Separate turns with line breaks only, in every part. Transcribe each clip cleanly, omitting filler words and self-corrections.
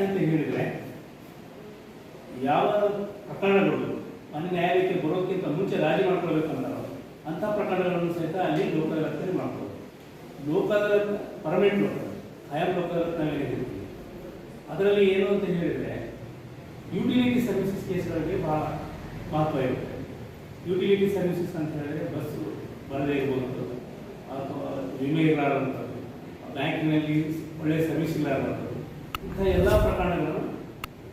ಅಂತ ಹೇಳಿದರೆ ಯಾವ ಪ್ರಕರಣಗಳು ಮನೆ ನ್ಯಾಯಾಲಯಕ್ಕೆ ಬರೋಕ್ಕಿಂತ ಮುಂಚೆ ರಾಜಿ ಮಾಡ್ಕೊಳ್ಬೇಕಂತಾರೋ ಅಂಥ ಪ್ರಕರಣಗಳನ್ನು ಸಹಿತ ಅಲ್ಲಿ ಲೋಕ ಅದಾಲತ್ನಲ್ಲಿ ಮಾಡ್ಬೋದು. ಲೋಕ ಅದಾಲತ್ ಪರ್ಮನೆಂಟ್ ಲೋಕ ಖಾಯಂ ಲೋಕ ಅದಾಲತ್ ನಾವೇನು ಹೇಳ್ತೀವಿ, ಅದರಲ್ಲಿ ಏನು ಅಂತ ಹೇಳಿದರೆ ಯುಟಿಲಿಟಿ ಸರ್ವಿಸಸ್ ಕೇಸ್ಗಳಿಗೆ ಭಾಳ ಮಹತ್ವ ಇರುತ್ತೆ. ಯುಟಿಲಿಟಿ ಸರ್ವಿಸಸ್ ಅಂತ ಹೇಳಿದ್ರೆ ಬಸ್ಸು ಬರದೇ ಇರ್ಬೋದು, ಅಥವಾ ವಿಮೆ ಇರಲಾರಂಥದ್ದು, ಬ್ಯಾಂಕಿನಲ್ಲಿ ಒಳ್ಳೆಯ ಸರ್ವಿಸ್ ಇರಲಾರಂಥದ್ದು, ಇಂಥ ಎಲ್ಲ ಪ್ರಕರಣಗಳನ್ನು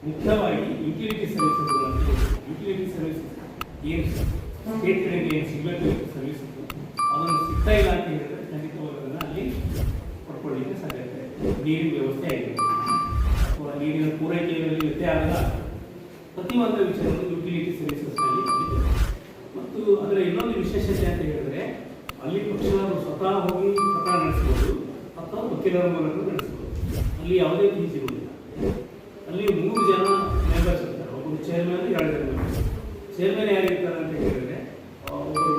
ಮುಖ್ಯವಾಗಿ ಯುಟಿಲಿಟಿ ಸರ್ವಿಸಸ್ಗಳು ಅಂತ ಹೇಳ್ತೀವಿ. ಯುಟಿಲಿಟಿ ಸರ್ವಿಸಸ್ ಏನು ಸ್ಟೇಟ್ ಕಡೆಗೆ ಏನು ಸಿಗಬೇಕು ಸರ್ವಿಸಸ್ ಅದನ್ನು ಸಿಗ್ತಾ ಇಲ್ಲ ಅಂತ ಹೇಳಿದ್ರೆ ಖಂಡಿತವಾಗಿ ಅದನ್ನು ಅಲ್ಲಿ ಪಡ್ಕೊಳ್ಳಿಕ್ಕೆ ಸಾಧ್ಯತೆ. ನೀರಿನ ವ್ಯವಸ್ಥೆ ಆಗಿದೆ ಅಥವಾ ನೀರಿನ ಪೂರೈಕೆಯಲ್ಲಿ ವ್ಯತ್ಯಯ ಆಗಲ್ಲ, ಪ್ರತಿಯೊಂದು ವಿಷಯಗಳು ಯುಟಿಲಿಟಿ ಸರ್ವಿಸಸ್ನಲ್ಲಿ ಇದೆ. ಮತ್ತು ಅದರ ಇನ್ನೊಂದು ವಿಶೇಷತೆ ಅಂತ ಹೇಳಿದ್ರೆ ಅಲ್ಲಿ ಪಕ್ಷಗಳು ಸ್ವತಃ ಹೋಗಿ ಪ್ರಕರಣ ನಡೆಸ್ಬೋದು ಅಥವಾ ವಕೀಲರ ಮೂಲಕ ನಡೆಸ್ಬೋದು. ಅಲ್ಲಿ ಯಾವುದೇ ಫೀಸ್ ಇರುವುದಿಲ್ಲ. ಅಲ್ಲಿ 3 ಜನ ಮೆಂಬರ್ಸ್ ಇರ್ತಾರೆ, ಒಬ್ಬರು ಚೇರ್ಮನ್, 2 ಜನ ಮೆಂಬರ್ಸ್. ಚೇರ್ಮನ್ ಯಾರಿರ್ತಾರೆ ಅಂತ ಹೇಳಿದರೆ ಒಬ್ಬರು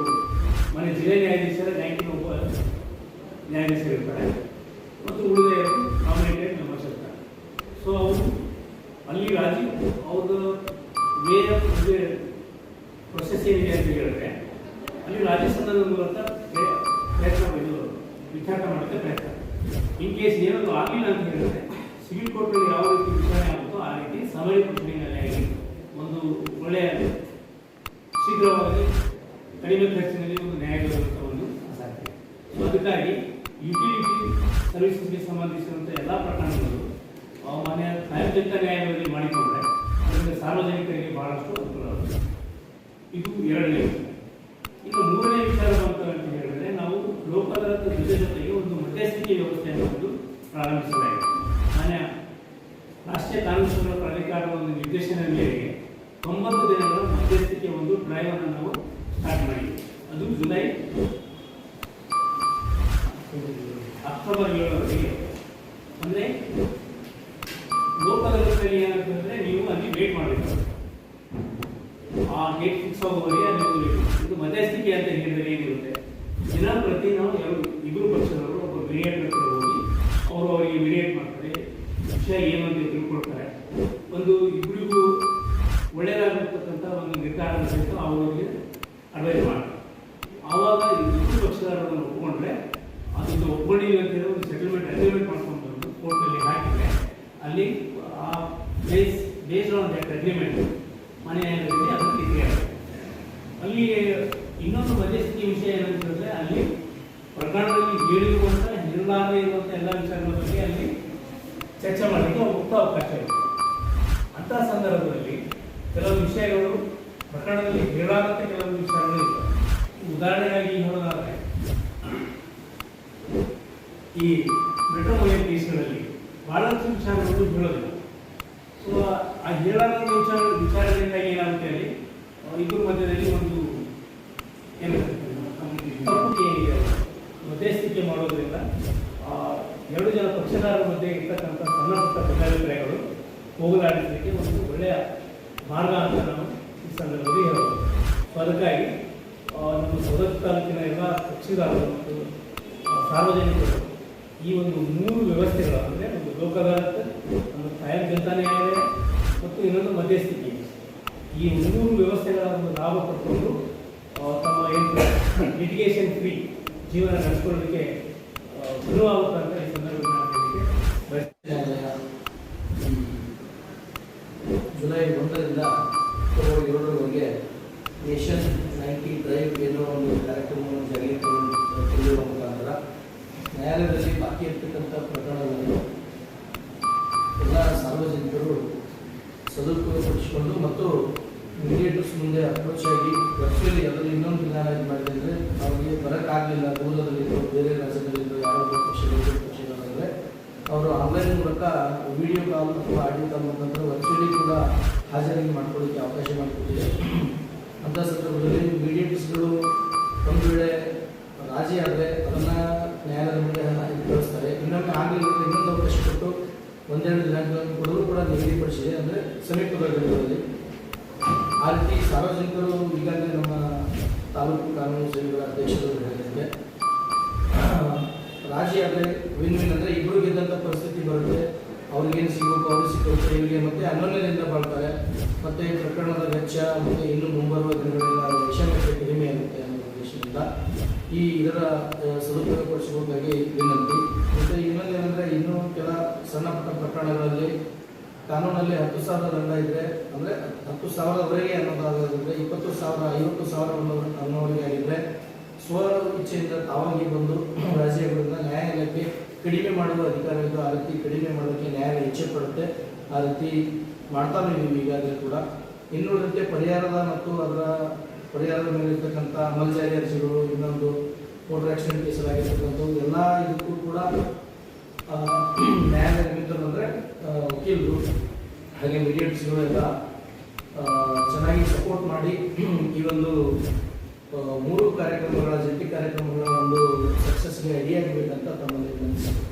ಮನೆ ಜಿಲ್ಲಾ ನ್ಯಾಯಾಧೀಶರ ರ್ಯಾಂಕಿನ ಒಬ್ಬ ನ್ಯಾಯಾಧೀಶರು ಇರ್ತಾರೆ ಮತ್ತು ಉಳಿದ ನಾಮಿನೇಟೆಡ್ ಮೆಂಬರ್ಸ್ ಇರ್ತಾರೆ. ಸೊ ಅವರು ಅಲ್ಲಿ ರಾಜಿ ಅವ್ರದ್ದು ವೇ ಪ್ರೊಸೆಸ್ ಏನಿದೆ ಅಂತ ಹೇಳಿದ್ರೆ ಅಲ್ಲಿ ರಾಜಸ್ಥಾನದ ಮೂಲಕ ಪ್ರಯತ್ನ ವಿಚಾರಣೆ ಮಾಡೋಕ್ಕೆ ಪ್ರಯತ್ನ. ಇನ್ ಕೇಸ್ ಏನಾದರೂ ಆಗಿಲ್ಲ ಅಂತ ಹೇಳಿದ್ರೆ ಸಿವಿಲ್ ಕೋರ್ಟ್ನಲ್ಲಿ ಯಾವ ರೀತಿ ವಿಚಾರಣೆ ಆಗುತ್ತೋ ಆ ರೀತಿ ಸಮಯ ಪ್ರಕ್ರಿಯೆಯಲ್ಲಿ ಆಗಿ ಒಂದು ಒಳ್ಳೆಯ ಶೀಘ್ರವಾಗಿ ಕಡಿಮೆ ಖರ್ಚಿನಲ್ಲಿ ಒಂದು ನ್ಯಾಯಬದ್ಧ ಒಂದು ಸಾಧ್ಯ. ಸೊ ಅದಕ್ಕಾಗಿ ಯುಟಿಲಿಟಿ ಸರ್ವಿಸಸ್ಗೆ ಸಂಬಂಧಿಸಿದಂಥ ಎಲ್ಲ ಪ್ರಕರಣಗಳು ಮಾನ್ಯ ನ್ಯಾಯಯುತ ನ್ಯಾಯಾಲಯದಲ್ಲಿ ಮಾಡಿಕೊಂಡ್ರೆ ಅದರಿಂದ ಸಾರ್ವಜನಿಕರಿಗೆ ಬಹಳಷ್ಟು ಅನುಕೂಲ ಆಗುತ್ತೆ. ಇದು 2ನೇ ವಿಚಾರ. ಇನ್ನು 3ನೇ ವಿಚಾರ ಅಂತ ಹೇಳಿದ್ರೆ ನಾವು ಲೋಕ ಅದಾಲತ್ ಜೊತೆಗೆ ಒಂದು ಮಧ್ಯಸ್ಥಿಕೆ ವ್ಯವಸ್ಥೆಯನ್ನು ಒಂದು ಪ್ರಾರಂಭಿಸಲಾಗಿದೆ. ಮಾನ್ಯ ರಾಷ್ಟ್ರೀಯ ಕಾನೂನು ಸೇವಾ ಪ್ರಾಧಿಕಾರದ ಒಂದು ನಿರ್ದೇಶನದ ಮೇರೆಗೆ 90 ದಿನಗಳ ಮಧ್ಯಸ್ಥಿಕೆ ಒಂದು ಡ್ರೈವ್ ಅನ್ನು ನಾವು ಸ್ಟಾರ್ಟ್ ಮಾಡಿದ್ವಿ. ಅದು ಅಕ್ಟೋಬರ್ 7ರವರೆಗೆ. ಅಂದರೆ ಲೋಕ ಅದಾಲತ್ನಲ್ಲಿ ಏನಾಗ್ತದೆ, ನೀವು ಅಲ್ಲಿ ವೇಟ್ ಮಾಡಬೇಕು. ಆ ಡೇಟ್ ಫಿಕ್ಸ್ ಆಗುವವರೆಗೆ ಅಲ್ಲಿ ಇದು ಮಧ್ಯಸ್ಥಿಕೆ ಅಂತ ಹೇಳಿದರೆ ಏನಿರುತ್ತೆ, ದಿನಂಪ್ರತಿ ನಾವು ಇಬ್ಬರು ಪಕ್ಷದವರು ಒಬ್ಬ ಮೀಡಿಯೇಟರ್ ಹತ್ರ ಹೋಗಿ ಅವರು ಅವರಿಗೆ ಮೀಡಿಯೇಟ್ ಮಾಡ್ತಾರೆ, ವಿಷಯ ಏನು ಅಂತ ತಿಳ್ಕೊಳ್ತಾರೆ. ಒಂದು ಇಬ್ಬರಿಗೂ ಒಳ್ಳೆಯದಾಗಿರ್ತಕ್ಕಂಥ ಒಂದು ನಿರ್ಧಾರದ ಸಹಿತ ಅವರಿಗೆ ಅಡ್ವೈಸ್ ಮಾಡ್ತಾರೆ. ಆವಾಗ ಇಬ್ಬರು ಪಕ್ಷದವರನ್ನು ಒಪ್ಪಿಕೊಂಡ್ರೆ ಅದನ್ನು ಒಪ್ಕೊಂಡಿಲ್ಲ ಅಂತ ಹೇಳಿ ಒಂದು ಸೆಟಲ್ಮೆಂಟ್ ಅಗ್ರಿಮೆಂಟ್ ಮಾಡ್ಕೊಂಡು ಬಂದು ಕೋರ್ಟಲ್ಲಿ ಹಾಕಿದರೆ ಅಲ್ಲಿ ಆ ಬೇಸ್ಡ್ ಆನ್ ದಟ್ ಅಗ್ರಿಮೆಂಟ್ ಮನೆ ನ್ಯಾಯಾಲಯದಲ್ಲಿ ಅದನ್ನು ಇತಿಹಾಸ. ಅಲ್ಲಿ ಇನ್ನೊಂದು ಮಧ್ಯಸ್ಥಿಕೆ ವಿಷಯ ಏನಂತ ಹೇಳಿದ್ರೆ ಅಲ್ಲಿ ಪ್ರಕರಣದಲ್ಲಿ ಹೇಳಿರುವಂಥ ಹೇಳಲಾರದೇ ಇರುವಂಥ ಎಲ್ಲ ವಿಚಾರಗಳ ಬಗ್ಗೆ ಅಲ್ಲಿ ಚರ್ಚೆ ಮಾಡಲಿಕ್ಕೆ ಮುಕ್ತ ಅವಕಾಶ ಇದೆ. ಅಂಥ ಸಂದರ್ಭದಲ್ಲಿ ಕೆಲವು ವಿಷಯಗಳು ಪ್ರಕರಣದಲ್ಲಿ ಹೇಳಲಾರಂಥ ಕೆಲವು ವಿಚಾರಗಳು ಇರ್ತವೆ. ಉದಾಹರಣೆಯಾಗಿ ಹೇಳೋದಾದರೆ ಈ ಮೆಟ್ರೋಪಾಲಿಟನ್ ಕೇಸ್ಗಳಲ್ಲಿ ಬಹಳಷ್ಟು ವಿಚಾರಗಳು ಹೇಳೋದಿಲ್ಲ. ಸೊ ಆ ಹೇಳಲಾರದ ವಿಚಾರದಿಂದಾಗಿ ಏನಾಗುತ್ತೆ ಅಲ್ಲಿ ಇಬ್ಬರ ಮಧ್ಯದಲ್ಲಿ ಒಂದು ಮಧ್ಯಸ್ಥಿಕೆ ಮಾಡೋದ್ರಿಂದ 2 ಜನ ಪಕ್ಷದಾರರ ಮಧ್ಯೆ ಇರ್ತಕ್ಕಂಥ ಸಣ್ಣ ಪುಟ್ಟ ಭಿನ್ನಾಭಿಪ್ರಾಯಗಳು ಹೋಗಲಾಡಿಸಲಿಕ್ಕೆ ಒಂದು ಒಳ್ಳೆಯ ಮಾರ್ಗ ಅಂತ ನಾವು ಈ ಸಂದರ್ಭದಲ್ಲಿ ಹೇಳ್ಬೋದು. ಸೊ ಅದಕ್ಕಾಗಿ ನಮ್ಮ ಸವದತ್ತಿ ತಾಲೂಕಿನ ಎಲ್ಲ ಪಕ್ಷದಾರರು ಮತ್ತು ಸಾರ್ವಜನಿಕರು ಈ ಒಂದು 3 ವ್ಯವಸ್ಥೆಗಳು ಅಂದರೆ ಒಂದು ಲೋಕ ಅದಾಲತ್, ಒಂದು ಖಾಯಂ ಜನತಾ ನ್ಯಾಯಾಲಯ ಮತ್ತು ಇನ್ನೊಂದು ಮಧ್ಯಸ್ಥಿಕೆ, ಈ 3 ವ್ಯವಸ್ಥೆಗಳ ಒಂದು ಲಾಭ ಪಡ್ಕೊಂಡು ತಮ್ಮ ಏನು ಲಿಟಿಗೇಷನ್ ಫ್ರೀ ಜೀವನ ನಡೆಸ್ಕೊಳ್ಳೋದಕ್ಕೆ ಸುಲಭವಾಗುತ್ತೆ ಅಂತ ಈ ಸಂದರ್ಭದಲ್ಲಿ
ಜುಲೈ 1ರಿಂದ ಅಕ್ಟೋಬರ್ 7ರವರೆಗೆ ನೇಷನ್ 90 ಡ್ರೈವ್ ಏನೋ ಒಂದು ಕಾರ್ಯಕ್ರಮವನ್ನು ಜಾರಿಗೆ ತಂದಿರುವ ಮುಖಾಂತರ ನ್ಯಾಯಾಲಯದಲ್ಲಿ ಬಾಕಿ ಇರ್ತಕ್ಕಂಥ ಪ್ರಕರಣಗಳನ್ನು ಎಲ್ಲ ಸಾರ್ವಜನಿಕರು ಸದುಪಯೋಗಪಡಿಸಿಕೊಂಡು ಮತ್ತು ಮೀಡಿಯೇಟರ್ಸ್ ಮುಂದೆ ಅಪ್ರೋಚ್ ಆಗಿ ವರ್ಚುವಲಿ ಅದರಲ್ಲಿ ಇನ್ನೊಂದು ವಿಧಾನ ಏನು ಮಾಡಿದರೆ ಅವರಿಗೆ ಬರೋಕ್ಕಾಗಲಿಲ್ಲ, ದೂರದಲ್ಲಿದ್ದು ಬೇರೆ ರಾಜ್ಯದಲ್ಲಿದ್ದು ಯಾರೋ ಪಕ್ಷಗಳಿದ್ದರೆ ಅವರು ಆನ್ಲೈನ್ ಮೂಲಕ ವಿಡಿಯೋ ಕಾಲ್ ಅಥವಾ ಆಡಿಯೋ ಕಾಲ್ ಮುಖಾಂತರ ವರ್ಚುವಲಿ ಕೂಡ ಹಾಜರಾಗಿ ಮಾಡ್ಕೊಳ್ಳೋಕ್ಕೆ ಅವಕಾಶ ಮಾಡಿಕೊಟ್ಟಿದೆ. ಅಂಥ ಸಂದರ್ಭದಲ್ಲಿ ಮೀಡಿಯೇಟರ್ಸ್ಗಳು ಒಂದು ವೇಳೆ ರಾಜಿ ಆದರೆ ಅದನ್ನು ನ್ಯಾಯಾಲಯದ ಮುಂದೆ ಕಳಿಸ್ತಾರೆ. ಇನ್ನೊಮ್ಮೆ ಆಗಲಿಲ್ಲ ಇನ್ನೊಂದು ಅವಕಾಶ ಕೊಟ್ಟು 1-2 ದಿನಗಳನ್ನು ಕೊಡಲು ಕೂಡ ನಿಗದಿಪಡಿಸಿದೆ. ಅಂದರೆ ಸಮೀಪದ ದಿನಗಳಲ್ಲಿ ಆ ರೀತಿ ಸಾರ್ವಜನಿಕರು ಈಗಾಗಲೇ ನಮ್ಮ ತಾಲೂಕು ಕಾನೂನು ಸೇವೆಗಳ ಅಧ್ಯಕ್ಷರು ಹೇಳಿದಂತೆ ರಾಜಿ ಆದರೆ ವಿನ್ ವಿನ್ ಅಂದರೆ ಇಬ್ಬರು ಗೆದ್ದಂಥ ಪರಿಸ್ಥಿತಿ ಬರುತ್ತೆ. ಅವ್ರಿಗೇನು ಸಿಗಬೇಕು ಅವ್ರಿಗೆ ಸಿಗುತ್ತೆ ಇವರಿಗೆ ಮತ್ತೆ ಅನ್ಯೋನ್ಯದಿಂದ ಬಾಳ್ತಾರೆ ಮತ್ತು ಪ್ರಕರಣದ ವೆಚ್ಚ ಮತ್ತು ಇನ್ನು ಮುಂಬರುವ ದಿನಗಳಲ್ಲಿ ಅವರ ವೈಷಮ್ಯತೆ ಕಡಿಮೆ ಆಗುತ್ತೆ ಅನ್ನೋ ಉದ್ದೇಶದಿಂದ ಇದರ ಸದುಪಯೋಗಪಡಿಸಬೇಕಾಗಿ ವಿನಂತಿ. ಮತ್ತು ಇನ್ನೊಂದು ಏನಂದರೆ ಇನ್ನೂ ಕೆಲ ಸಣ್ಣ ಪುಟ್ಟ ಪ್ರಕರಣಗಳಲ್ಲಿ ಕಾನೂನಲ್ಲಿ 10,000 ದಂಡ ಇದ್ದರೆ ಅಂದರೆ 10,000ವರೆಗೆ ಅನ್ನೋದಾದರೆ 20,000 50,000 ಅನ್ನೋರಿಗೆ ಆಗಿದ್ದರೆ ಸ್ವ ಇಚ್ಛೆಯಿಂದ ತಾವಾಗಿ ಬಂದು ರಾಜ್ಯಗಳಿಂದ ನ್ಯಾಯಾಲಯಕ್ಕೆ ಕಡಿಮೆ ಮಾಡುವ ಅಧಿಕಾರವಿದ್ದು ಆ ರೀತಿ ಕಡಿಮೆ ಮಾಡೋದಕ್ಕೆ ನ್ಯಾಯಾಲಯ ಇಚ್ಛೆ ಪಡುತ್ತೆ. ಆ ರೀತಿ ಮಾಡ್ತಾನೆ ನೀವು ಈಗಾಗಲೇ ಕೂಡ. ಇನ್ನುಳಿದಂತೆ ಪರಿಹಾರದ ಮತ್ತು ಅದರ ಪರಿಹಾರದ ಮೇಲೆ ಇರ್ತಕ್ಕಂಥ ಅಮಲ್ಜಾರಿ ಅರ್ಜಿಗಳು, ಇನ್ನೊಂದು ಮೋಟರ್ ಆಕ್ಸಿಡೆಂಟ್ ಕೇಸಲ್ಲಾಗಿರ್ತಕ್ಕಂಥದ್ದು ಎಲ್ಲ ಇದಕ್ಕೂ ಕೂಡ ನ್ಯಾಯಾಲಯ ನಿಮಿತ್ತರು ಅಂದರೆ ವಕೀಲರು ಹಾಗೆ ಮೀಡಿಯೇಟ್ಸ್ಗಳು ಎಲ್ಲ ಚೆನ್ನಾಗಿ ಸಪೋರ್ಟ್ ಮಾಡಿ ಈ ಒಂದು 3 ಕಾರ್ಯಕ್ರಮಗಳ ಜಂಟಿ ಕಾರ್ಯಕ್ರಮಗಳ ಒಂದು ಸಕ್ಸಸ್ಗೆ ಅಡಿಯಾಗಬೇಕಂತ ತಮ್ಮಲ್ಲಿ ವಿನಂತಿಸುತ್ತೇನೆ.